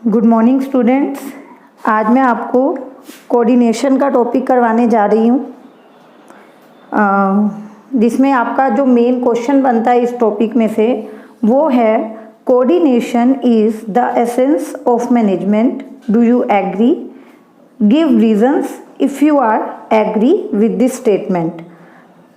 Good morning students. आज मैं आपको कोऑर्डिनेशन का टॉपिक करवाने जा रही हूँ, जिसमें आपका जो मेन क्वेश्चन बनता है इस टॉपिक में से वो है coordination is the essence of management, do you agree, give reasons if you are agree with this statement.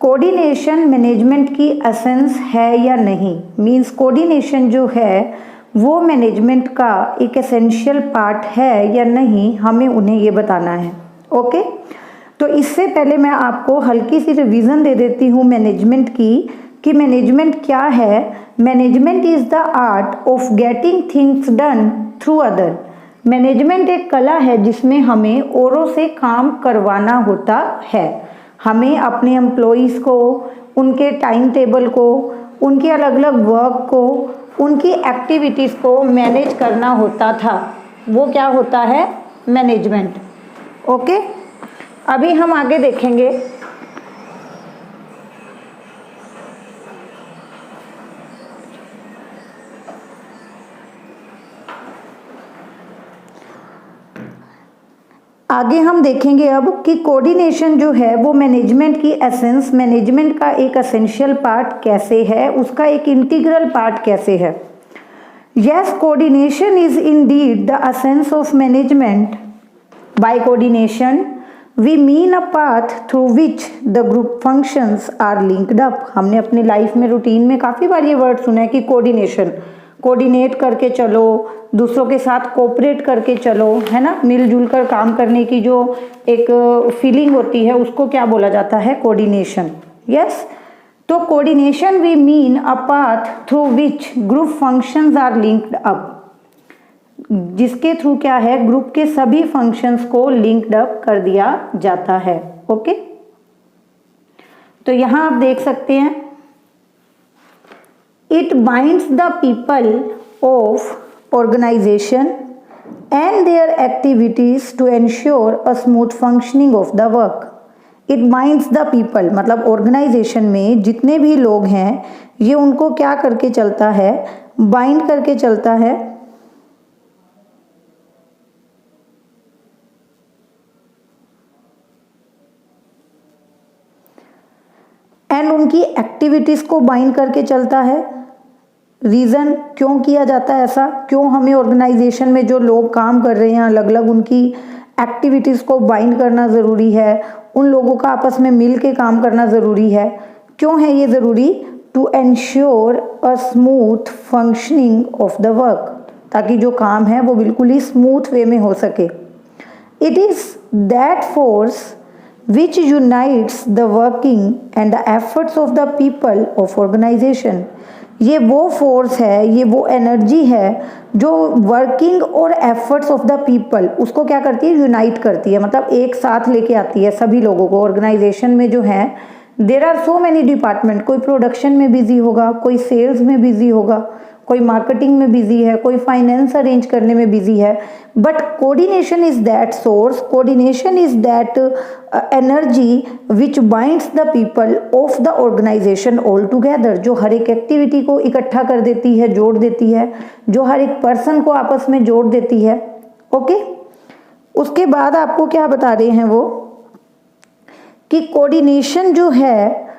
Coordination management की एसेंस है या नहीं, मीन्स कोऑर्डिनेशन जो है वो मैनेजमेंट का एक एसेंशियल पार्ट है या नहीं, हमें उन्हें ये बताना है। ओके, तो इससे पहले मैं आपको हल्की सी रिवीजन दे देती हूँ मैनेजमेंट की कि मैनेजमेंट क्या है। Management is the art of getting things done through other. Management एक कला है जिसमें हमें औरों से काम करवाना होता है। हमें अपने एम्प्लॉइज़ को, उनके टाइम टेबल को, उनके अलग अलग वर्क को, उनकी एक्टिविटीज़ को मैनेज करना होता था। वो क्या होता है? मैनेजमेंट। ओके, अभी हम आगे देखेंगे। आगे हम देखेंगे अब कि कोऑर्डिनेशन जो है वो मैनेजमेंट की एसेंस, मैनेजमेंट का एक एसेंशियल पार्ट कैसे है, उसका एक इंटीग्रल पार्ट कैसे है। Yes, coordination is indeed the essence of management. By coordination we mean a path through which the group functions are linked up. हमने अपनी लाइफ में रूटीन में काफ़ी बार ये वर्ड सुना है कि कोऑर्डिनेशन, कोऑर्डिनेट करके चलो, दूसरों के साथ कोऑपरेट करके चलो, है ना। मिलजुल कर काम करने की जो एक फीलिंग होती है उसको क्या बोला जाता है? कोऑर्डिनेशन। यस, तो coordination we mean a path through which group functions are linked up, जिसके थ्रू क्या है, ग्रुप के सभी फंक्शंस को लिंक्ड अप कर दिया जाता है। ओके, तो यहां आप देख सकते हैं, it binds the people of organization and their activities to ensure a smooth functioning of the work. It binds the people मतलब organization में जितने भी लोग हैं ये उनको क्या करके चलता है? bind करके चलता है। एंड उनकी एक्टिविटीज़ को बाइंड करके चलता है। रीज़न क्यों किया जाता है ऐसा, क्यों हमें ऑर्गेनाइजेशन में जो लोग काम कर रहे हैं अलग अलग उनकी एक्टिविटीज़ को बाइंड करना ज़रूरी है, उन लोगों का आपस में मिल के काम करना ज़रूरी है। क्यों है ये ज़रूरी? To ensure a smooth functioning of the work, ताकि जो काम है वो बिल्कुल ही स्मूथ वे में हो सके। It is that force which unites the working and the efforts of the people of organization। ये वो फोर्स है, ये वो एनर्जी है जो वर्किंग और एफर्ट्स ऑफ द पीपल उसको क्या करती है? यूनाइट करती है, मतलब एक साथ लेके आती है सभी लोगों को। ऑर्गेनाइजेशन में जो है there are so many department, कोई प्रोडक्शन में बिजी होगा, कोई सेल्स में बिजी होगा, कोई मार्केटिंग में बिजी है, कोई फाइनेंस अरेंज करने में बिजी है। But coordination is that source, coordination is that energy which binds the people of the organisation all together, जो हर एक एक्टिविटी को इकट्ठा कर देती है, जोड़ देती है, जो हर एक पर्सन को आपस में जोड़ देती है। ओके, उसके बाद आपको क्या बता रहे हैं वो कि कोऑर्डिनेशन जो है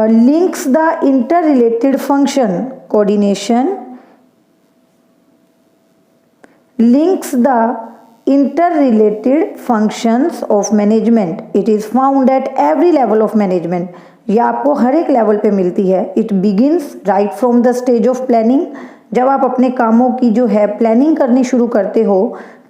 links the inter related function. Coordination links the interrelated functions of management. It is found at every level of management. ये आपको हर एक लेवल पे मिलती है। It begins right from the stage of planning। जब आप अपने कामों की जो है प्लानिंग करनी शुरू करते हो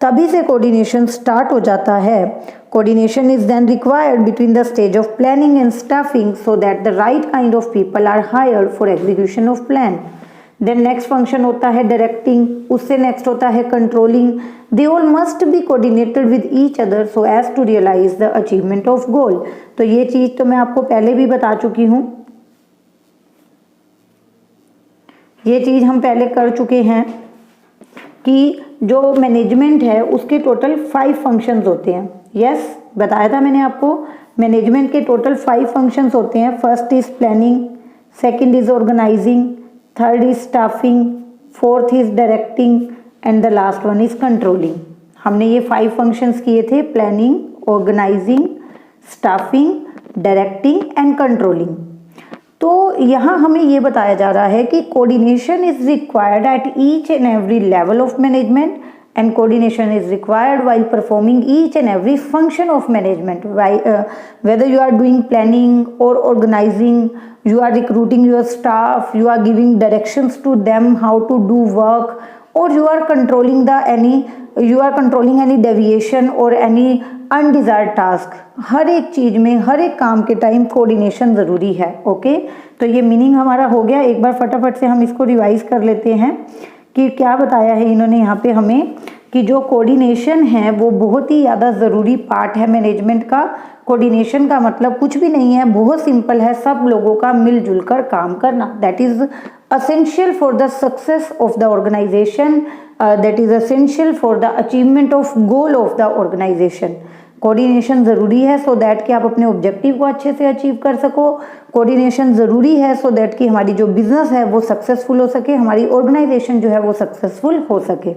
तभी से कोऑर्डिनेशन स्टार्ट हो जाता है। Coordination is then required between the stage of planning and staffing so that the right kind of people are hired for execution of plan. Then next function होता है डायरेक्टिंग, उससे नेक्स्ट होता है controlling. They all must be coordinated with each other so as to realise the achievement of goal. तो ये चीज तो मैं आपको पहले भी बता चुकी हूँ, ये चीज हम पहले कर चुके हैं कि जो मैनेजमेंट है उसके टोटल 5 फंक्शंस होते हैं। यस, बताया था मैंने आपको, मैनेजमेंट के टोटल 5 फंक्शंस होते हैं। First is planning, second is organising, third is staffing, fourth is directing and the last one is controlling. हमने ये 5 फंक्शंस किए थे, planning, organising, staffing, directing and controlling. तो यहाँ हमें ये बताया जा रहा है कि coordination is required at each and every level of management and coordination is required while performing each and every function of management, whether you are doing planning or organizing, you are recruiting your staff, you are giving directions to them how to do work, or you are controlling any deviation or any undesired task। हर एक चीज में, हर एक काम के time coordination जरूरी है। Okay, तो ये मीनिंग हमारा हो गया। एक बार फटाफट से हम इसको रिवाइज कर लेते हैं कि क्या बताया है इन्होंने यहाँ पे हमें, कि जो कोऑर्डिनेशन है वो बहुत ही ज़्यादा ज़रूरी पार्ट है मैनेजमेंट का। कोऑर्डिनेशन का मतलब कुछ भी नहीं है, बहुत सिंपल है, सब लोगों का मिलजुल कर काम करना। That is essential for the success of the organisation, that is essential for the achievement of goal of the organisation. Coordination ज़रूरी है सो दैट कि आप अपने ऑब्जेक्टिव को अच्छे से अचीव कर सको। कोऑर्डिनेशन ज़रूरी है सो दैट कि हमारी जो बिजनेस है वो सक्सेसफुल हो सके, हमारी ऑर्गेनाइजेशन जो है वो सक्सेसफुल हो सके।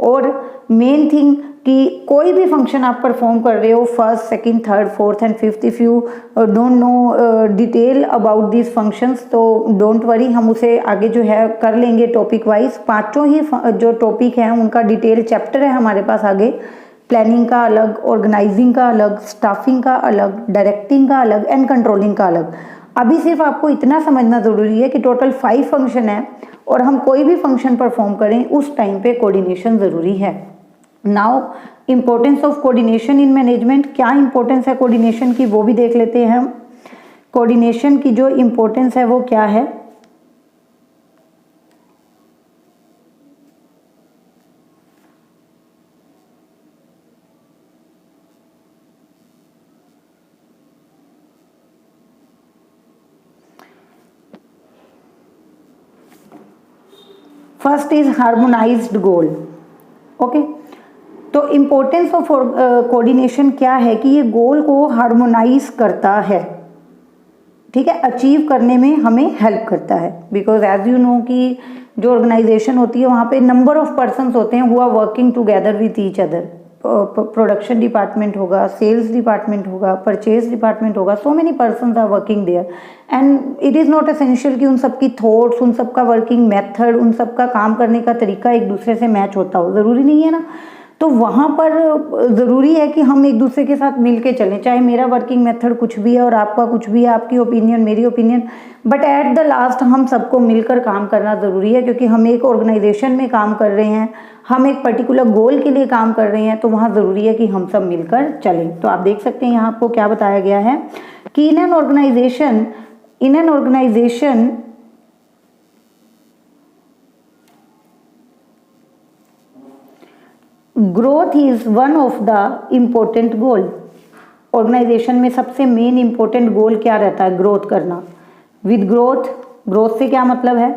और मेन थिंग कि कोई भी फंक्शन आप परफॉर्म कर रहे हो, first, second, third, fourth and fifth, if you don't know detail about this functions तो डोंट वरी, हम उसे आगे जो है कर लेंगे टॉपिक वाइज। पांचों ही जो टॉपिक हैं उनका डिटेल चैप्टर है हमारे पास आगे। प्लानिंग का अलग, ऑर्गेनाइजिंग का अलग, स्टाफिंग का अलग, डायरेक्टिंग का अलग एंड कंट्रोलिंग का अलग। अभी सिर्फ आपको इतना समझना ज़रूरी है कि टोटल 5 फंक्शन है और हम कोई भी फंक्शन परफॉर्म करें उस टाइम पे कोऑर्डिनेशन ज़रूरी है। Now importance of coordination in management, क्या इम्पोर्टेंस है कोऑर्डिनेशन की वो भी देख लेते हैं हम। कोऑर्डिनेशन की जो इम्पोर्टेंस है वो क्या है। First is harmonised goal. Okay, तो इम्पोर्टेंस ऑफ कोऑर्डिनेशन क्या है कि ये गोल को हार्मोनाइज करता है, ठीक है, अचीव करने में हमें हेल्प करता है। बिकॉज एज यू नो कि जो ऑर्गेनाइजेशन होती है वहाँ पे नंबर ऑफ पर्सन्स होते हैं who are working together with each other. Production department होगा, सेल्स डिपार्टमेंट होगा, परचेज डिपार्टमेंट होगा, so many persons are working there and it is not essential कि उन सबकी थॉट्स, उन सबका वर्किंग मेथड, उन सबका काम करने का तरीका एक दूसरे से मैच होता हो, ज़रूरी नहीं है ना। तो वहाँ पर ज़रूरी है कि हम एक दूसरे के साथ मिल के चलें, चाहे मेरा वर्किंग मेथड कुछ भी है और आपका कुछ भी है, आपकी ओपिनियन मेरी opinion, but at the last हम सबको मिलकर काम करना ज़रूरी है क्योंकि हम एक ऑर्गेनाइजेशन में काम कर रहे हैं, हम एक पर्टिकुलर गोल के लिए काम कर रहे हैं, तो वहाँ ज़रूरी है कि हम सब मिलकर चलें। तो आप देख सकते हैं यहाँ आपको क्या बताया गया है कि in an organisation growth is one of the important goal. Organisation में सबसे मेन इंपॉर्टेंट गोल क्या रहता है, ग्रोथ करना। विद ग्रोथ से क्या मतलब है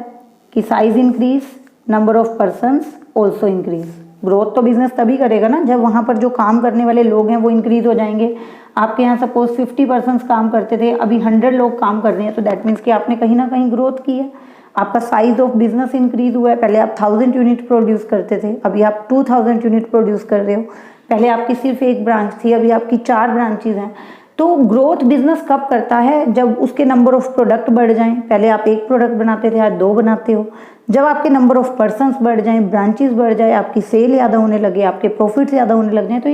कि size increase, number of persons also increase. Growth तो बिजनेस तभी करेगा ना जब वहाँ पर जो काम करने वाले लोग हैं वो इंक्रीज हो जाएंगे। आपके यहाँ सपोज 50 पर्सन्स काम करते थे, अभी 100 लोग काम कर रहे हैं, तो दैट मीन्स कि आपने कहीं ना कहीं ग्रोथ की है, आपका साइज ऑफ बिजनेस इंक्रीज हुआ है। पहले आप 1000 यूनिट प्रोड्यूस करते थे, अभी आप 2000 यूनिट प्रोड्यूस कर रहे हो। पहले आपकी सिर्फ एक ब्रांच थी, अभी आपकी 4 ब्रांचेज हैं। तो ग्रोथ बिजनेस कब करता है, जब उसके नंबर ऑफ प्रोडक्ट बढ़ जाएं। पहले आप एक प्रोडक्ट बनाते थे, आज 2 बनाते हो। जब आपके नंबर ऑफ पर्सन्स बढ़ जाएं, ब्रांचेस बढ़ जाए, आपकी सेल ज़्यादा होने लगे, आपके प्रॉफिट ज़्यादा होने लग जाए, तो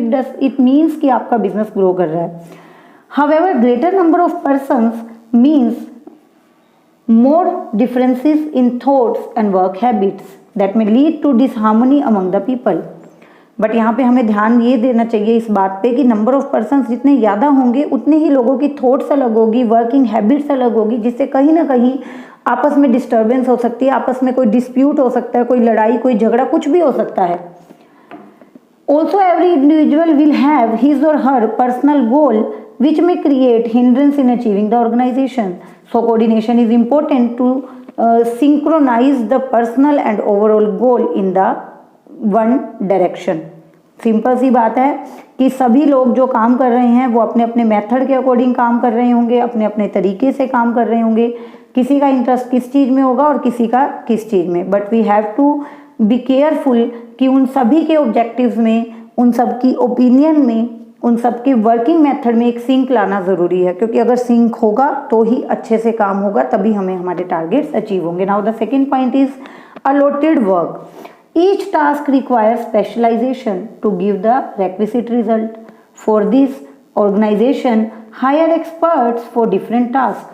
इट मीन्स कि आपका बिजनेस ग्रो कर रहा है। However greater number of persons means more differences in thoughts and work habits that may lead to disharmony among the people। But यहाँ पे हमें ध्यान ये देना चाहिए इस बात पे कि नंबर ऑफ पर्सन्स जितने ज़्यादा होंगे उतने ही लोगों की थॉट्स अलग होगी, वर्किंग हैबिट्स अलग होगी, जिससे कहीं ना कहीं आपस में डिस्टर्बेंस हो सकती है, आपस में कोई डिस्प्यूट हो सकता है, कोई लड़ाई, कोई झगड़ा, कुछ भी हो सकता है। Also every individual will have his or her personal goal which may create hindrance in achieving the organization. So coordination is important to synchronize the personal and overall goal in the one direction। Simple सी बात है कि सभी लोग जो काम कर रहे हैं वो अपने अपने मेथड के अकॉर्डिंग काम कर रहे होंगे, अपने अपने तरीके से काम कर रहे होंगे। किसी का इंटरेस्ट किस चीज़ में होगा और किसी का किस चीज़ में, but we have to be careful कि उन सभी के ऑब्जेक्टिव्स में, उन सब की ओपिनियन में, उन सब की वर्किंग मेथड में एक सिंक लाना ज़रूरी है, क्योंकि अगर सिंक होगा तो ही अच्छे से काम होगा, तभी हमें हमारे टारगेट्स अचीव होंगे। Now the second point is allotted work. Each task requires specialization to give the requisite result. For this, organization hire experts for different tasks.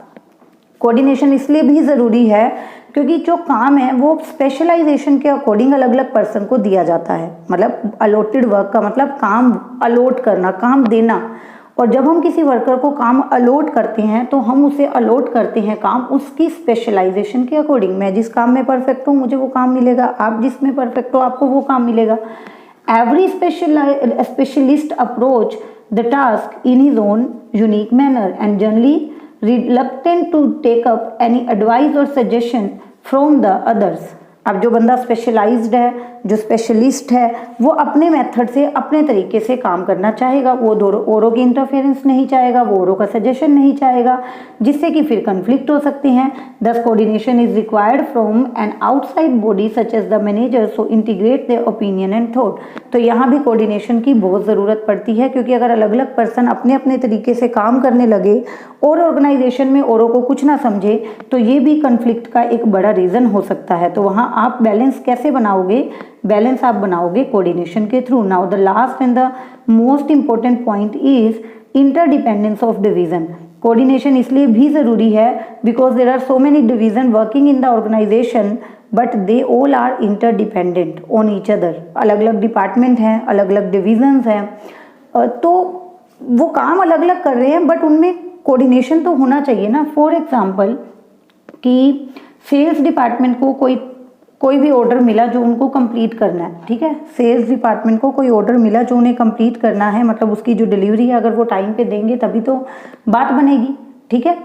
Coordination इसलिए भी ज़रूरी है क्योंकि जो काम है वो स्पेशलाइजेशन के अकॉर्डिंग अलग अलग पर्सन को दिया जाता है। मतलब अलॉटेड वर्क का मतलब काम अलॉट करना, काम देना। और जब हम किसी वर्कर को काम अलॉट करते हैं तो हम उसे अलॉट करते हैं काम उसकी स्पेशलाइजेशन के अकॉर्डिंग। मैं जिस काम में परफेक्ट हूँ मुझे वो काम मिलेगा, आप जिसमें परफेक्ट हो आपको वो काम मिलेगा। Every specialist approach the task in his own unique manner and generally reluctant to take up any advice or suggestion from the others. अब जो बंदा स्पेशलाइज्ड है, जो स्पेशलिस्ट है, वो अपने मेथड से अपने तरीके से काम करना चाहेगा। वो औरों की इंटरफेरेंस नहीं चाहेगा, वो औरों का सजेशन नहीं चाहेगा, जिससे कि फिर कन्फ्लिक्ट हो सकते हैं। Thus coordination is required from an outside body such as the manager so integrate their opinion and thought. तो यहाँ भी कोऑर्डिनेशन की बहुत ज़रूरत पड़ती है, क्योंकि अगर अलग अलग पर्सन अपने अपने तरीके से काम करने लगे और ऑर्गेनाइजेशन में औरों को कुछ ना समझे तो ये भी कन्फ्लिक्ट का एक बड़ा रीज़न हो सकता है। तो वहाँ आप बैलेंस कैसे बनाओगे? बैलेंस आप बनाओगे कोऑर्डिनेशन के through. Now the last and the most important point is interdependence of division. Coordination इसलिए भी ज़रूरी है because there are so many division working in the organisation but they all are interdependent on each other. अलग अलग department हैं, अलग अलग divisions हैं, तो वो काम अलग अलग कर रहे हैं बट उनमें कोऑर्डिनेशन तो होना चाहिए ना। फॉर एग्जांपल कि सेल्स डिपार्टमेंट को कोई भी ऑर्डर मिला जो उनको कंप्लीट करना है, ठीक है। सेल्स डिपार्टमेंट को कोई ऑर्डर मिला जो उन्हें कंप्लीट करना है, मतलब उसकी जो डिलीवरी है अगर वो टाइम पे देंगे तभी तो बात बनेगी, ठीक है।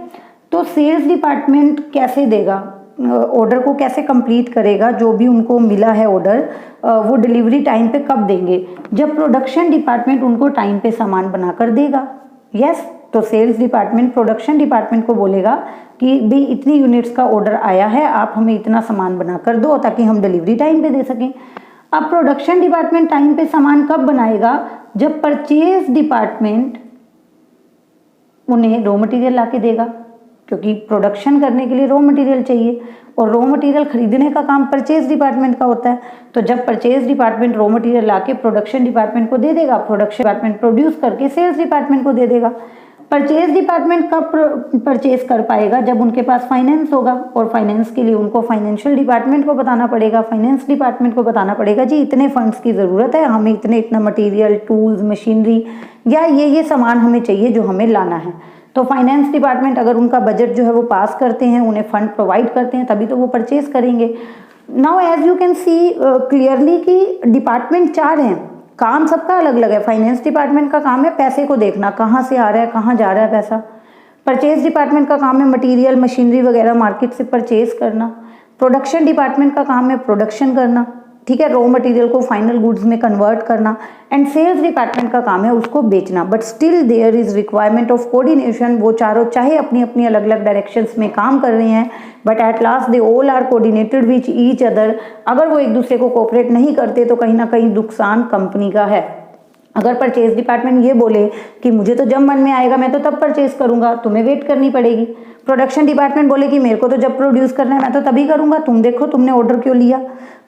तो सेल्स डिपार्टमेंट कैसे देगा ऑर्डर को, कैसे कंप्लीट करेगा जो भी उनको मिला है ऑर्डर, वो डिलीवरी टाइम पे कब देंगे? जब प्रोडक्शन डिपार्टमेंट उनको टाइम पे सामान बनाकर देगा। यस, तो सेल्स डिपार्टमेंट प्रोडक्शन डिपार्टमेंट को बोलेगा कि भाई इतनी यूनिट्स का ऑर्डर आया है, आप हमें इतना सामान बनाकर दो ताकि हम डिलीवरी टाइम पे दे सकें। अब प्रोडक्शन डिपार्टमेंट टाइम पे सामान कब बनाएगा? जब परचेज डिपार्टमेंट उन्हें रॉ मटेरियल ला के देगा, क्योंकि प्रोडक्शन करने के लिए रॉ मटेरियल चाहिए और रॉ मटेरियल खरीदने का काम परचेज डिपार्टमेंट का होता है। तो जब परचेज डिपार्टमेंट रॉ मटेरियल ला के प्रोडक्शन डिपार्टमेंट को दे देगा, प्रोडक्शन डिपार्टमेंट प्रोड्यूस करके सेल्स डिपार्टमेंट को दे देगा। परचेज डिपार्टमेंट कब परचेज कर पाएगा? जब उनके पास फाइनेंस होगा, और फाइनेंस के लिए उनको फाइनेंशियल डिपार्टमेंट को बताना पड़ेगा, फाइनेंस डिपार्टमेंट को बताना पड़ेगा जी इतने फंड्स की ज़रूरत है, हमें इतना मटेरियल, टूल्स, मशीनरी या ये सामान हमें चाहिए जो हमें लाना है। तो फाइनेंस डिपार्टमेंट अगर उनका बजट जो है वो पास करते हैं, उन्हें फंड प्रोवाइड करते हैं, तभी तो वो परचेज करेंगे। Now as you can see clearly कि डिपार्टमेंट 4 हैं, काम सबका अलग अलग है। फाइनेंस डिपार्टमेंट का काम है पैसे को देखना, कहाँ से आ रहा है, कहाँ जा रहा है पैसा। परचेज डिपार्टमेंट का काम है मटेरियल, मशीनरी वगैरह मार्केट से परचेज करना। प्रोडक्शन डिपार्टमेंट का काम है प्रोडक्शन करना, ठीक है, रॉ मटेरियल को फाइनल गुड्स में कन्वर्ट करना। एंड सेल्स डिपार्टमेंट का काम है उसको बेचना। But still there is requirement of coordination. वो चारों चाहे अपनी अपनी अलग अलग डायरेक्शंस में काम कर रहे हैं but at last they all are coordinated which each other. अगर वो एक दूसरे को कोऑपरेट नहीं करते तो कहीं ना कहीं नुकसान कंपनी का है। अगर परचेज डिपार्टमेंट ये बोले कि मुझे तो जब मन में आएगा मैं तो तब परचेज करूंगा, तुम्हें वेट करनी पड़ेगी। प्रोडक्शन डिपार्टमेंट बोले कि मेरे को तो जब प्रोड्यूस करना है मैं तो तभी करूंगा, तुम देखो तुमने ऑर्डर क्यों लिया,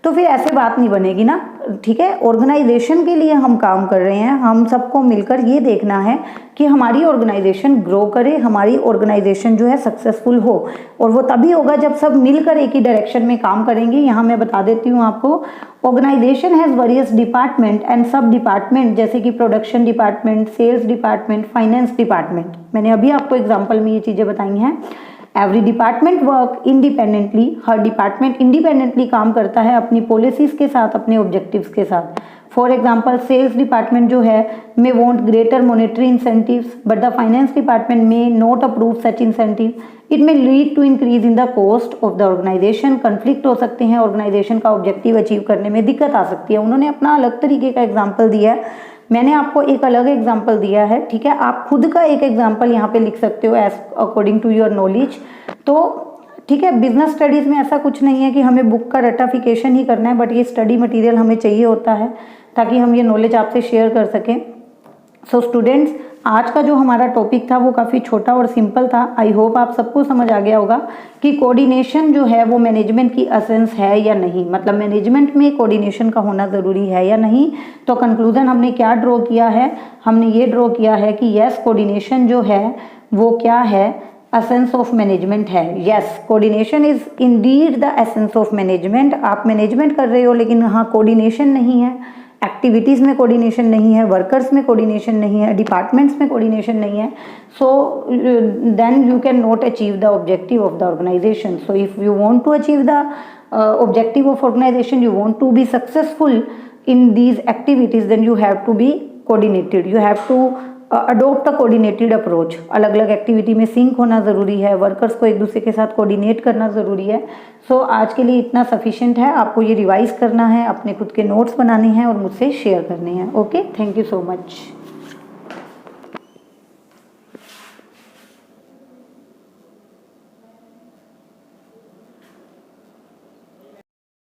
तो फिर ऐसे बात नहीं बनेगी ना, ठीक है। ऑर्गेनाइजेशन के लिए हम काम कर रहे हैं, हम सबको मिलकर ये देखना है कि हमारी ऑर्गेनाइजेशन ग्रो करे, हमारी ऑर्गेनाइजेशन जो है सक्सेसफुल हो, और वो तभी होगा जब सब मिलकर एक ही डायरेक्शन में काम करेंगे। यहाँ मैं बता देती हूँ आपको, organisation has various department and sub department, जैसे कि production department, sales department, finance department. मैंने अभी आपको एग्जाम्पल में ये चीज़ें बताई हैं। एवरी डिपार्टमेंट वर्क इंडिपेंडेंटली, हर डिपार्टमेंट इंडिपेंडेंटली काम करता है अपनी पॉलिसीज के साथ, अपने ऑब्जेक्टिव्स के साथ। फॉर एग्जाम्पल सेल्स डिपार्टमेंट जो है may want greater monetary incentives but the finance department may not approve such incentive. It may lead to increase in the cost of the organisation. Conflict हो सकते हैं, organisation का objective achieve करने में दिक्कत आ सकती है। उन्होंने अपना अलग तरीके का एग्जाम्पल दिया है, मैंने आपको एक अलग एग्जाम्पल दिया है, ठीक है। आप खुद का एक एग्जाम्पल यहाँ पे लिख सकते हो as according to your knowledge. तो ठीक है। बिजनेस स्टडीज़ में ऐसा कुछ नहीं है कि हमें बुक का रटाफिकेशन ही करना है, बट ये स्टडी मटेरियल हमें चाहिए होता है ताकि हम ये नॉलेज आपसे शेयर कर सकें। सो स्टूडेंट्स, आज का जो हमारा टॉपिक था वो काफ़ी छोटा और सिंपल था। आई होप आप सबको समझ आ गया होगा कि कोऑर्डिनेशन जो है वो मैनेजमेंट की एसेंस है या नहीं, मतलब मैनेजमेंट में कोऑर्डिनेशन का होना ज़रूरी है या नहीं। तो कंक्लूजन हमने क्या ड्रॉ किया है, हमने ये ड्रॉ किया है कि यस, कोऑर्डिनेशन जो है वो क्या है, एसेंस ऑफ मैनेजमेंट है। Yes, coordination is indeed the essence of management. आप मैनेजमेंट कर रहे हो लेकिन हाँ कोऑर्डिनेशन नहीं है, एक्टिविटीज़ में कोऑर्डिनेशन नहीं है, वर्कर्स में कोऑर्डिनेशन नहीं है, डिपार्टमेंट्स में कोऑर्डिनेशन नहीं है, so then you can not achieve the objective of the organisation. So if you want to achieve the objective of organization, you want to be successful in these activities, then you have to be coordinated, you have to adopt a coordinated approach. अलग अलग activity में sink होना ज़रूरी है, workers को एक दूसरे के साथ कोऑर्डिनेट करना ज़रूरी है। सो आज के लिए इतना सफिशिएंट है, आपको ये रिवाइज करना है, अपने खुद के नोट्स बनाने हैं और मुझसे शेयर करने हैं। Okay, thank you so much.